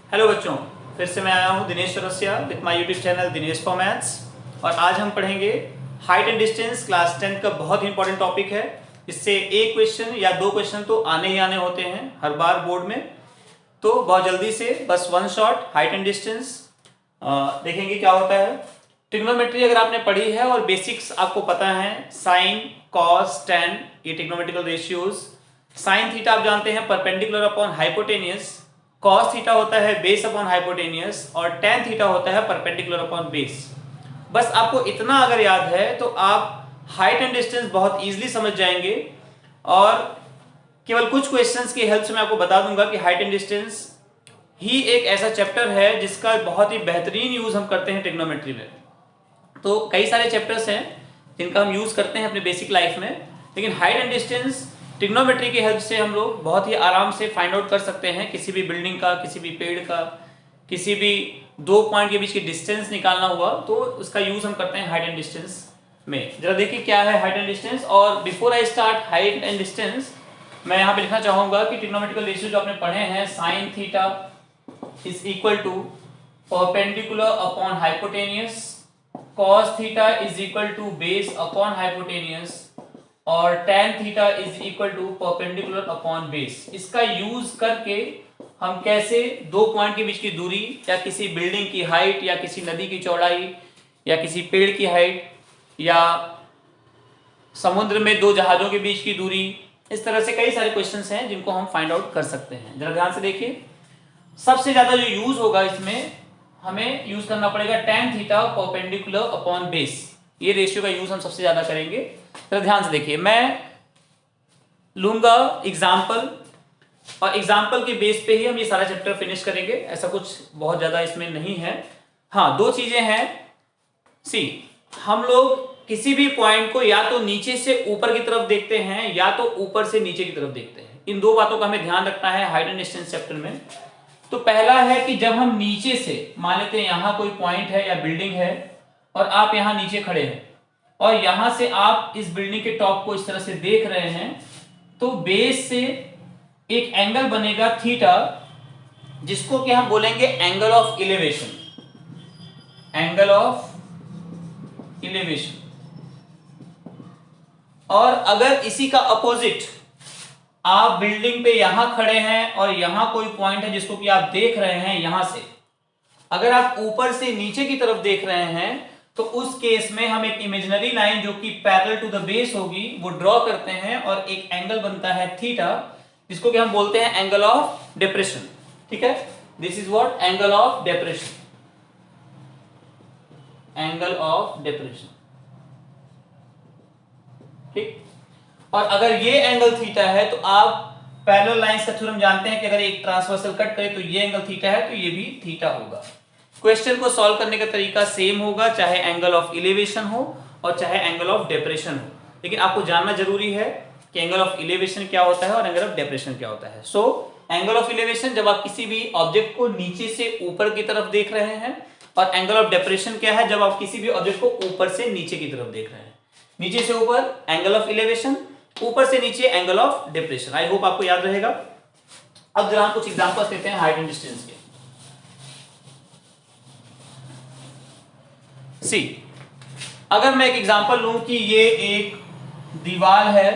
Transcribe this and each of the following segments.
Hello बच्चों, फिर से मैं आया हूँ Dinesh Chaurasia with my YouTube channel Dinesh for maths. और आज हम पढ़ेंगे हाइट एंड डिस्टेंस। क्लास 10 का बहुत ही इंपॉर्टेंट टॉपिक है। इससे एक क्वेश्चन या दो क्वेश्चन तो आने ही आने होते हैं हर बार बोर्ड में। तो बहुत जल्दी से बस one shot height and distance देखेंगे क्या होता है। ट्रिग्नोमेट्री अगर आपने पढ़ी है और बेसिक्स आपको पता है, साइन कॉस टेन, ये ट्रिग्नोमेट्रिकल रेशियोज। साइन थीटा आप जानते हैं perpendicular upon hypotenuse, cos theta होता है बेस अपॉन हाइपोटेनियस और टेन थीटा होता है परपेंडिकुलर अपॉन बेस। बस आपको इतना अगर याद है तो आप हाइट एंड डिस्टेंस बहुत इजीली समझ जाएंगे। और केवल कुछ क्वेश्चंस की हेल्प से मैं आपको बता दूंगा कि हाइट एंड डिस्टेंस ही एक ऐसा चैप्टर है जिसका बहुत ही बेहतरीन यूज हम करते हैं ट्रिग्नोमेट्री में। तो कई सारे चैप्टर्स हैं जिनका हम यूज करते हैं अपने बेसिक लाइफ में, लेकिन हाइट एंड डिस्टेंस ट्रिग्नोमेट्री की हेल्प से हम लोग बहुत ही आराम से फाइंड आउट कर सकते हैं। किसी भी बिल्डिंग का, किसी भी पेड़ का, किसी भी दो पॉइंट के बीच की डिस्टेंस निकालना हुआ तो उसका यूज हम करते हैं हाइट एंड डिस्टेंस में। जरा देखिए क्या है हाइट एंड डिस्टेंस। और before I start height and distance, मैं यहाँ पे लिखना चाहूंगा कि ट्रिग्नोमेट्रिकल रेशियो जो आपने पढ़े हैं, sine theta is equal to perpendicular upon hypotenuse, cos theta is equal to base upon hypotenuse और tan theta is equal to perpendicular upon base. इसका यूज करके हम कैसे दो पॉइंट के बीच की दूरी या किसी बिल्डिंग की हाइट या किसी नदी की चौड़ाई या किसी पेड़ की हाइट या समुद्र में दो जहाजों के बीच की दूरी, इस तरह से कई सारे क्वेश्चंस हैं जिनको हम फाइंड आउट कर सकते हैं। जरा ध्यान से देखिए, सबसे ज्यादा जो यूज होगा इसमें हमें यूज करना पड़ेगा tan theta perpendicular upon base. ये रेशियो का यूज हम सबसे ज्यादा करेंगे। तो ध्यान से देखिए, मैं लूंगा एग्जांपल और एग्जांपल के बेस पे ही हम ये सारा चैप्टर फिनिश करेंगे। ऐसा कुछ बहुत ज्यादा इसमें नहीं है। हाँ, दो चीजें हैं। सी, हम लोग किसी भी पॉइंट को या तो नीचे से ऊपर की तरफ देखते हैं या तो ऊपर से नीचे की तरफ देखते हैं। इन दो बातों का हमें ध्यान रखना है हाइट एंड डिस्टेंस चैप्टर में। तो पहला है कि जब हम नीचे से, मान लेते हैं यहां कोई पॉइंट है या बिल्डिंग है और आप यहां नीचे खड़े हैं और यहां से आप इस बिल्डिंग के टॉप को इस तरह से देख रहे हैं, तो बेस से एक एंगल बनेगा थीटा, जिसको कि हम बोलेंगे angle of elevation. Angle of elevation. और अगर इसी का अपोजिट, आप बिल्डिंग पे यहां खड़े हैं और यहां कोई पॉइंट है जिसको कि आप देख रहे हैं यहां से, अगर आप ऊपर से नीचे की तरफ देख रहे हैं तो उस केस में हम एक इमेजिनरी लाइन जो कि पैरेलल टू द बेस होगी वो ड्रॉ करते हैं और एक एंगल बनता है थीटा, जिसको कि हम बोलते हैं एंगल ऑफ डिप्रेशन। ठीक है, this is what angle of depression. Angle of depression. ठीक। और अगर ये एंगल थीटा है तो आप पैरेलल लाइंस का थ्योरम जानते हैं कि अगर एक ट्रांसवर्सल कट करे तो ये एंगल थीटा है तो ये भी थीटा होगा। क्वेश्चन को सॉल्व करने का तरीका सेम होगा, चाहे एंगल ऑफ इलेवेशन हो और चाहे एंगल ऑफ डेप्रेशन हो, लेकिन आपको जानना जरूरी है कि एंगल ऑफ इलेवेशन क्या होता है और एंगल ऑफ डेप्रेशन क्या होता है। सो एंगल ऑफ इलेवेशन जब आप किसी भी ऑब्जेक्ट को नीचे से ऊपर की तरफ देख रहे हैं, और एंगल ऑफ डेप्रेशन क्या है, जब आप किसी भी ऑब्जेक्ट को ऊपर से नीचे की तरफ देख रहे हैं। नीचे से ऊपर एंगल ऑफ इलेवेशन, ऊपर से नीचे angle of depression. I hope आपको याद रहेगा। अब जरा हम कुछ एग्जांपल्स लेते हैं हाइट एंड डिस्टेंस के। सी, अगर मैं एक एग्जांपल लूं कि ये एक दीवार है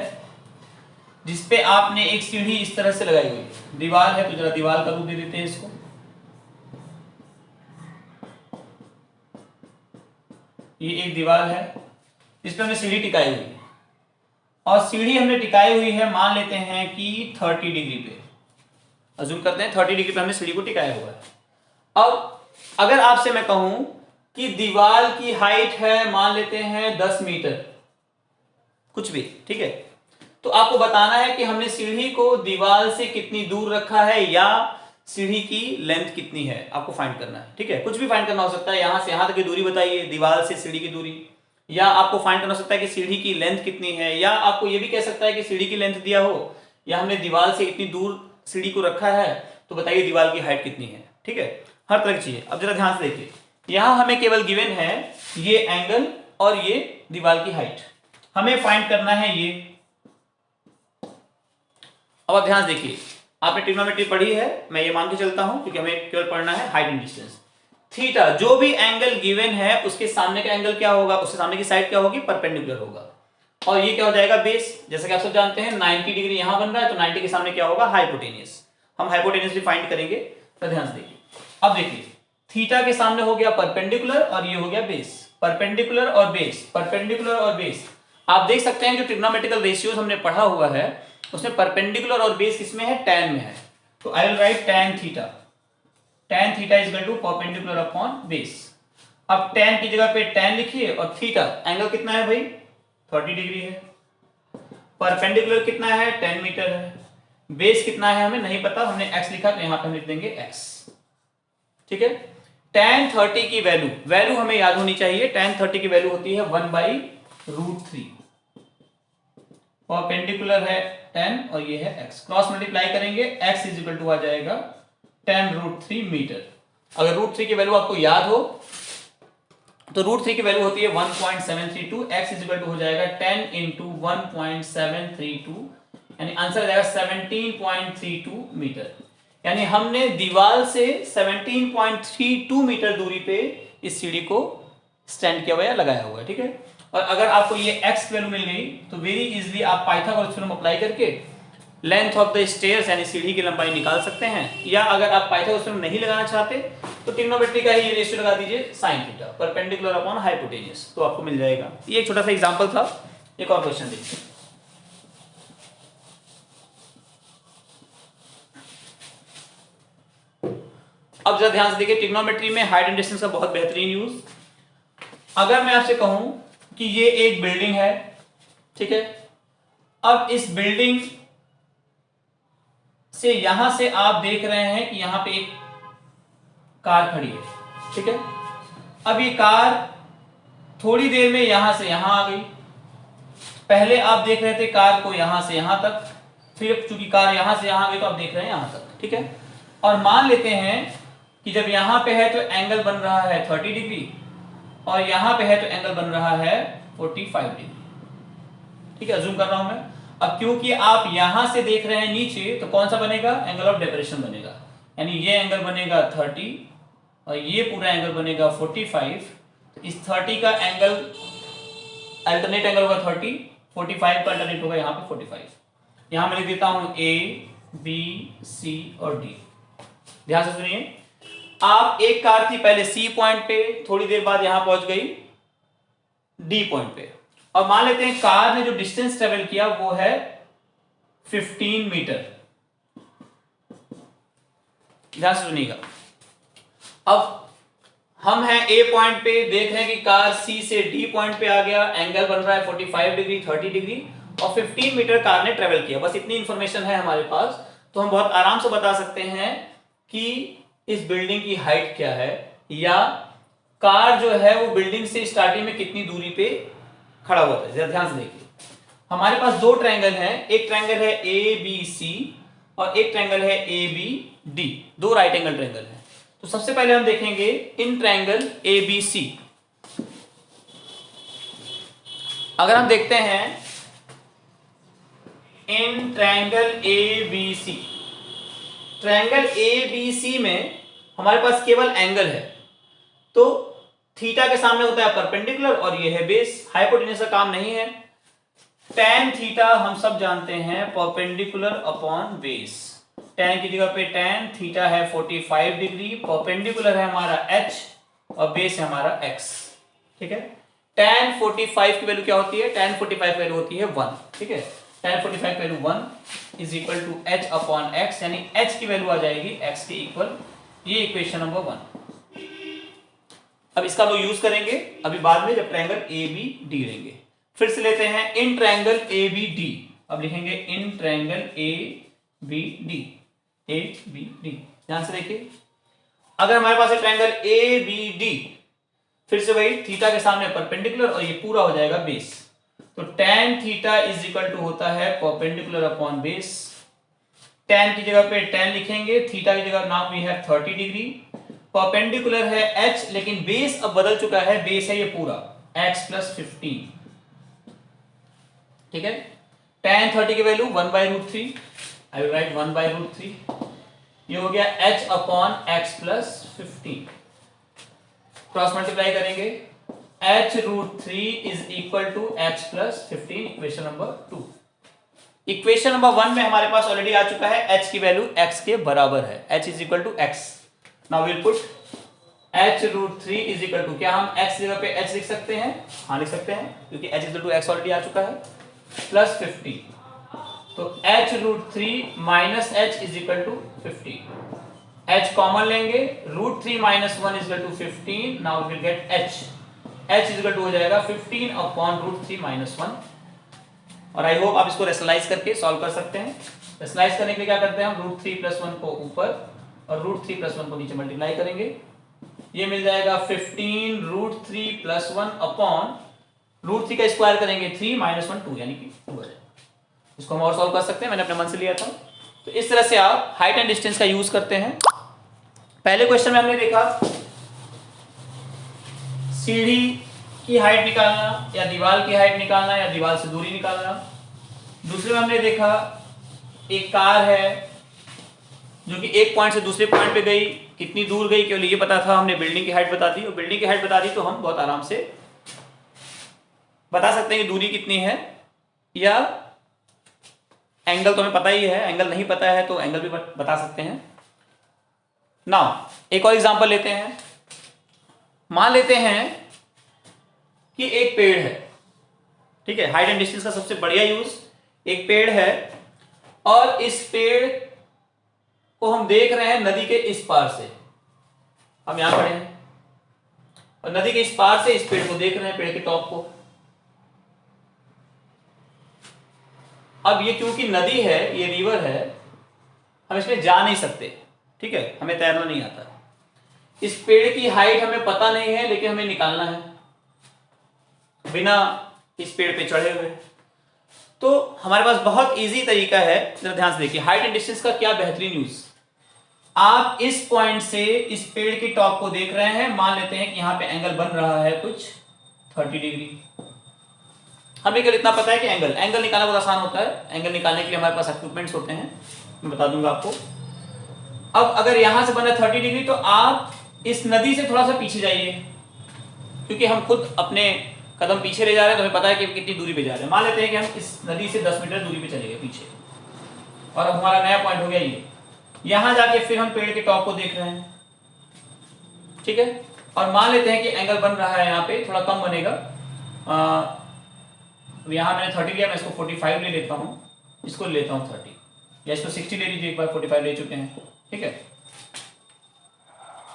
जिसपे आपने एक सीढ़ी इस तरह से लगाई हुई है। दीवार है तो जरा दीवार का रूप दे देते हैं इसको। ये एक दीवार है जिस पे हमने सीढ़ी टिकाई हुई है और सीढ़ी हमने टिकाई हुई है, मान लेते हैं कि 30 डिग्री पे। अज्यूम करते हैं 30 डिग्री पे हमने सीढ़ी को टिकाया हुआ है। अब अगर आपसे मैं कहूं कि दीवार की हाइट है, मान लेते हैं 10 मीटर, कुछ भी, ठीक है, तो आपको बताना है कि हमने सीढ़ी को दीवार से कितनी दूर रखा है या सीढ़ी की लेंथ कितनी है, आपको फाइंड करना है। ठीक है, कुछ भी फाइंड करना हो सकता है, यहां से यहां तक की दूरी बताइए, दीवार से सीढ़ी की दूरी, या आपको फाइंड करना हो सकता है कि सीढ़ी की लेंथ कितनी है, या आपको यह भी कह सकता है कि सीढ़ी की लेंथ दिया हो या हमने दीवार से इतनी दूर सीढ़ी को रखा है तो बताइए दीवार की हाइट कितनी है। ठीक है, हर तरह की चीजें। अब जरा ध्यान से देखिए, यहां हमें केवल गिवन है ये एंगल और ये दीवार की हाइट, हमें फाइंड करना है ये। अब आप ध्यान से देखिए, आपने ट्रिग्नोमेट्री पढ़ी है, मैं ये मान के चलता हूं, क्योंकि हमें केवल पढ़ना है हाइट एंड डिस्टेंस। थीटा, जो भी एंगल गिवन है उसके सामने का एंगल क्या होगा, उसके सामने की साइड क्या होगी, परपेंडिकुलर होगा। और ये क्या हो जाएगा, बेस। जैसे कि आप सब जानते हैं 90 डिग्री यहां बन रहा है, तो 90 के सामने क्या होगा, हाइपोटेनियस। हम हाइपोटेनियस भी फाइंड करेंगे, तो ध्यान से देखिए। अब देखिए, थीटा के सामने हो गया परपेंडिकुलर और ये हो गया बेस। परपेंडिकुलर और बेस, परपेंडिकुलर और बेस। आप देख सकते हैं जो ट्रिग्नोमेट्रिकल रेशियोज हमने पढ़ा हुआ है उसमें परपेंडिकुलर और बेस किसमें है, tan में है। तो I will write tan theta. tan theta is equal to perpendicular upon base. अब tan की जगह पे tan लिखिए और थीटा एंगल कितना है भाई, 30 डिग्री है। परपेंडिकुलर कितना है, 10 मीटर है। बेस कितना है हमें नहीं पता, हमने x लिखा तो यहां पे हम लिख देंगे x। ठीक है। tan 30 की वैल्यू हमें याद होनी चाहिए। tan 30 की वैल्यू होती है 1/√3। परपेंडिकुलर है 10 और ये है x। क्रॉस मल्टीप्लाई करेंगे, x इज इक्वल टू आ जाएगा 10√3 मीटर। अगर √3 की वैल्यू आपको याद हो तो √3 की वैल्यू होती है 1.732। x इज इक्वल टू हो जाएगा 10 इंटू 1.732, यानी आंसर आ जाएगा 17.32 मीटर। यानी हमने दीवार से 17.32 मीटर दूरी पे इस सीढ़ी को स्टैंड किया हुआ है, लगाया हुआ है। ठीक है। और अगर आपको ये x की वैल्यू मिल गई तो वेरी इजीली आप पाइथागोरस थ्योरम अप्लाई करके लेंथ ऑफ द स्टेयर्स यानी सीढ़ी की लंबाई निकाल सकते हैं। या अगर आप पाइथागोरस थ्योरम नहीं लगाना चाहते तो ट्रिग्नोमेट्री का ही ये रेशियो लगा दीजिए, sin theta perpendicular upon hypotenuse, तो आपको मिल जाएगा। ये एक छोटा सा एग्जांपल था। एक और क्वेश्चन देखिए। अब जरा ध्यान से देखिए, ट्रिग्नोमेट्री में हाइट एंड डिस्टेंस का बहुत बेहतरीन यूज। अगर मैं आपसे कहूं कि ये एक बिल्डिंग है, ठीक है। अब इस बिल्डिंग से यहां से आप देख रहे हैं कि यहां पे एक कार खड़ी है, ठीक है। अब ये कार थोड़ी देर में यहां से यहां आ गई। पहले आप देख रहे थे कार को यहां से यहां तक, फिर चूंकि कार यहां से यहां आ गई तो आप देख रहे हैं यहां तक, ठीक है। और मान लेते हैं कि जब यहां पे है तो एंगल बन रहा है 30 डिग्री और यहां पे है तो एंगल बन रहा है 45 डिग्री, ठीक है। अज्यूम कर रहा हूं मैं। अब क्योंकि आप यहां से देख रहे हैं नीचे, तो कौन सा बनेगा, एंगल ऑफ डेपरेशन बनेगा। यानी ये एंगल बनेगा 30 और ये पूरा एंगल बनेगा 45। तो इस 30 का एंगल अल्टरनेट एंगल होगा 30, 45 का अल्टरनेट होगा यहाँ पे 45। यहां मैं लिख देता हूं A, B, C और D। ध्यान से सुनिए, आप एक कार थी पहले C पॉइंट पे, थोड़ी देर बाद यहां पहुंच गई D पॉइंट पे। और मान लेते हैं कार ने जो डिस्टेंस ट्रेवल किया वो है 15 मीटर। ध्यान से सुनिएगा। अब हम हैं A पॉइंट पे, देख रहे हैं कि कार C से D पॉइंट पे आ गया, एंगल बन रहा है 45 डिग्री, 30 डिग्री और 15 मीटर कार ने ट्रेवल किया। बस इतनी इंफॉर्मेशन है हमारे पास, तो हम बहुत आराम से बता सकते हैं कि इस बिल्डिंग की हाइट क्या है, या कार जो है वो बिल्डिंग से स्टार्टिंग में कितनी दूरी पे खड़ा हुआ था। ध्यान से देखिए, हमारे पास दो ट्रायंगल हैं, एक ट्रायंगल है ABC और एक ट्रायंगल है ABD, दो राइट एंगल ट्रायंगल हैं। तो सबसे पहले हम देखेंगे इन ट्रायंगल ABC। अगर हम देखते हैं in triangle ABC, triangle ABC में हमारे पास केवल एंगल है, तो थीटा के सामने होता है परपेंडिकुलर और ये है बेस। हाइपोटेन्यूज का काम नहीं है। tan थीटा हम सब जानते हैं परपेंडिकुलर अपॉन बेस। tan की जगह पे tan, थीटा है 45 डिग्री, परपेंडिकुलर है हमारा h और बेस है हमारा x, ठीक है। tan 45 की वैल्यू क्या होती है, tan 45 वैल्यू होती है 1, ठीक है। tan 45 value 1 is equal to h upon x, यानी h की वैल्यू आ जाएगी x के इक्वल। ये इक्वेशन नंबर 1। अब इसका हम यूज करेंगे अभी बाद में जब ट्रायंगल ABD लेंगे। फिर से लेते हैं इन ट्रायंगल ABD। अब लिखेंगे इन ट्रायंगल ABD। ध्यान से देखिए, अगर हमारे पास है ट्रायंगल ABD, फिर से वही थीटा के सामने परपेंडिकुलर और ये पूरा हो जाएगा बेस। तो tan theta is equal to होता है परपेंडिकुलर अपॉन बेस। tan की जगह पे tan लिखेंगे, थीटा की जगह now we have 30 degree, perpendicular है h, लेकिन बेस अब बदल चुका है, बेस है ये पूरा x प्लस 15, ठीक है। tan 30 की वैल्यू 1/√3, आई विल राइट 1/√3। ये हो गया h upon x plus 15। Cross multiply करेंगे, h√3 is equal to x plus 15, equation number 2। Equation number 1 में हमारे पास ऑलरेडी आ चुका है h की वैल्यू x के बराबर है, h is equal to x। Now will put h√3 is equal to, क्या हम x जगह पे h लिख सकते हैं? हाँ लिख सकते हैं, क्योंकि h is equal to x already आ चुका है, प्लस 50। तो h√3 minus h is equal to 50। h common लेंगे, √3 minus 1 is equal to 15। Now will get h is equal to हो जाएगा 15 अपॉन √3 माइनस 1। और आई होप आप इसको रेशनलाइज करके सॉल्व कर सकते हैं। रेशनलाइज करने के लिए क्या करते हैं हम, √3 प्लस 1 को ऊपर और √3 प्लस 1 को नीचे मल्टीप्लाई करेंगे। ये मिल जाएगा 15 √3 प्लस 1 अपॉन √3 का स्क्वायर करेंगे 3 माइनस 1 2, यानी कि 2 हो जाएगा। इसको हम और सॉल्व कर सकते हैं, मैंने अपने मन से लिया था। तो इस तरह से आप हाइट एंड डिस्टेंस का यूज करते हैं। पहले क्वेश्चन में हमने देखा सीढ़ी की हाइट निकालना या दीवार की हाइट निकालना या दीवार से दूरी निकालना। दूसरे में हमने देखा एक कार है जो कि एक पॉइंट से दूसरे पॉइंट पे गई, कितनी दूर गई केवल ये पता था, हमने बिल्डिंग की हाइट बता दी, और बिल्डिंग की हाइट बता दी तो हम बहुत आराम से बता सकते हैं कि दूरी कितनी है, या एंगल तो हमें पता ही है, एंगल नहीं पता है तो एंगल भी बता सकते हैं। नाउ एक और एग्जांपल लेते हैं। मान लेते हैं कि एक पेड़ है, ठीक है, हाइट एंड डिस्टेंस का सबसे बढ़िया यूज, एक पेड़ है और इस पेड़ को हम देख रहे हैं नदी के इस पार से, हम यहां खड़े हैं और नदी के इस पार से इस पेड़ को देख रहे हैं, पेड़ के टॉप को। अब ये क्योंकि नदी है, ये रिवर है, हम इसमें जा नहीं सकते, ठीक है, हमें तैरना नहीं आता। इस पेड़ की हाइट हमें पता नहीं है, लेकिन हमें निकालना है बिना इस पेड़ पे चढ़े हुए। तो हमारे पास बहुत इजी तरीका है, जरा ध्यान से देखिए। हाइट एंड डिस्टेंस का क्या बेहतरीन यूज। आप इस पॉइंट से इस पेड़ की टॉप को देख रहे हैं, मान लेते हैं कि यहां पे एंगल बन रहा है कुछ 30 डिग्री। हमें केवल इतना पता है कि एंगल निकालना बहुत आसान होता है। एंगल निकालने के लिए हमारे पास इक्विपमेंट्स होते हैं, मैं बता दूंगा आपको। अब अगर यहां से बना 30 डिग्री तो आप इस नदी से थोड़ा सा पीछे जाइए, क्योंकि हम खुद अपने कदम पीछे ले जा रहे हैं तो हमें पता है कि हम कितनी दूरी पे जा रहे हैं। मान लेते हैं कि हम इस नदी से 10 मीटर दूरी पे चले गए पीछे, और अब हमारा नया पॉइंट हो गया ये। यहां जाके फिर हम पेड़ के टॉप को देख रहे हैं, ठीक है, और मान लेते हैं कि एंगल बन रहा है यहाँ पे, थोड़ा कम बनेगा। यहां मैंने 30 लिया, मैं इसको 45 ले लेता हूं, इसको ले लेता हूं 30, या इसको 60 ले लीजिए, एक बार 45 ले चुके हैं, ठीक है।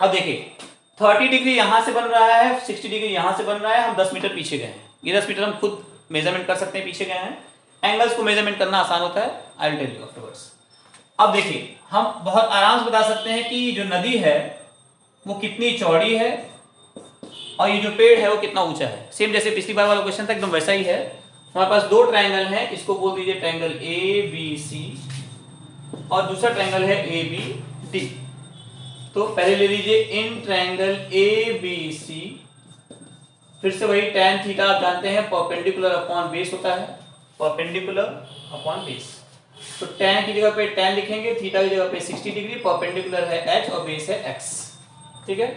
अब देखिए 30 डिग्री यहां से बन रहा है, 60 डिग्री यहां से बन रहा है, हम 10 मीटर पीछे गए हैं। ये 10 मीटर हम खुद मेजरमेंट कर सकते हैं, पीछे गए हैं। एंगल्स को मेजरमेंट करना आसान होता है, I will tell you afterwards. अब देखिए हम बहुत आराम से बता सकते हैं कि जो नदी है वो कितनी चौड़ी है और ये जो पेड़ है वो कितना ऊंचा है। सेम जैसे पिछली बार वाला क्वेश्चन था, एकदम वैसा ही है। हमारे पास दो ट्रायंगल हैं, इसको बोल दीजिए ट्रायंगल ABC और दूसरा ट्रायंगल है ABD। तो पहले ले लीजिए इन ट्रायंगल ABC, फिर से वही tan थीटा आप जानते हैं परपेंडिकुलर अपॉन बेस होता है, परपेंडिकुलर अपॉन बेस। तो tan की जगह पे tan लिखेंगे, थीटा की जगह पे 60 डिग्री, परपेंडिकुलर है h और बेस है x, ठीक है।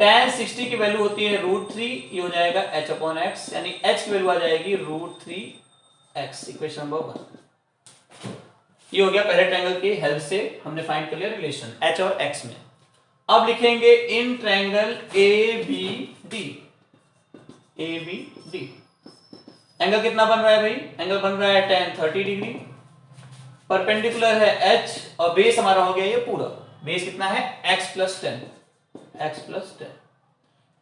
tan 60 की वैल्यू होती है √3, ये हो जाएगा h अपॉन x, यानी h की वैल्यू आ जाएगी √3x, इक्वेशन नंबर 1। ये हो गया पहले ट्रायंगल की हेल्प से हमने फाइंड कर लिया रिलेशन h और x में। अब लिखेंगे इन ट्रायंगल ABD। एंगल कितना बन रहा है भाई? एंगल बन रहा है tan 30 डिग्री, परपेंडिकुलर है h और बेस हमारा हो गया ये पूरा। बेस कितना है? x plus 10।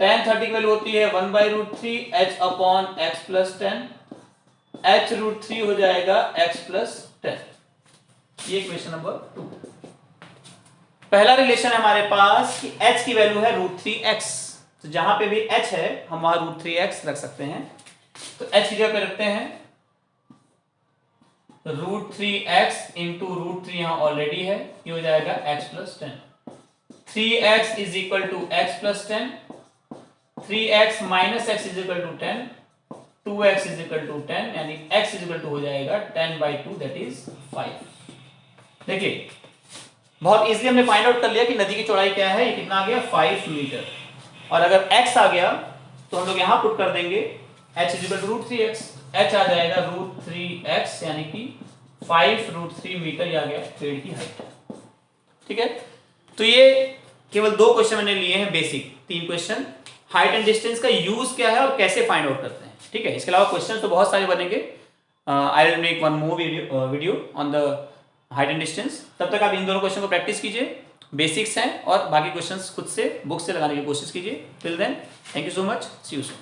tan 30 की वैल्यू होती है 1/√3 h upon x plus 10, h√3 हो जाएगा x प्लस 10। ये क्वेश्चन नंबर 2। पहला रिलेशन है हमारे पास कि h की वैल्यू है √3x, तो जहां पे भी h है हम वहां √3x रख सकते हैं। तो h की जगह पे रखते हैं √3x इंटू √3, यहां ऑलरेडी है, ये हो जाएगा x plus 10। 3x is equal to x plus 10, 3x minus x is equal to 10, 2x is equal to 10, यानी x इज इक्वल टू हो जाएगा 10/2 दैट इज 5। देखिए बहुत इजीली हमने फाइंड आउट कर लिया कि नदी की चौड़ाई क्या है, ये कितना आ गया 5 मीटर। और अगर x आ गया तो हम लोग यहां पुट कर देंगे h is equal to √3x, h आ जाएगा √3x यानी कि 5√3 मीटर ही आ गया पेड़ की हाइट। ठीक है, तो ये केवल 2 क्वेश्चन मैंने लिए हैं basic, 3 question. Height and distance का यूज क्या है और कैसे फाइंड आउट करते हैं। ठीक है, इसके अलावा क्वेश्चन तो बहुत सारे बनेंगे। I will make one more video on the height and distance. तब तक आप इन दोनों क्वेश्चन को प्रैक्टिस कीजिए, बेसिक्स हैं, और बाकी क्वेश्चंस खुद से बुक से लगाने की कोशिश कीजिए। Till then thank you so much, see you soon.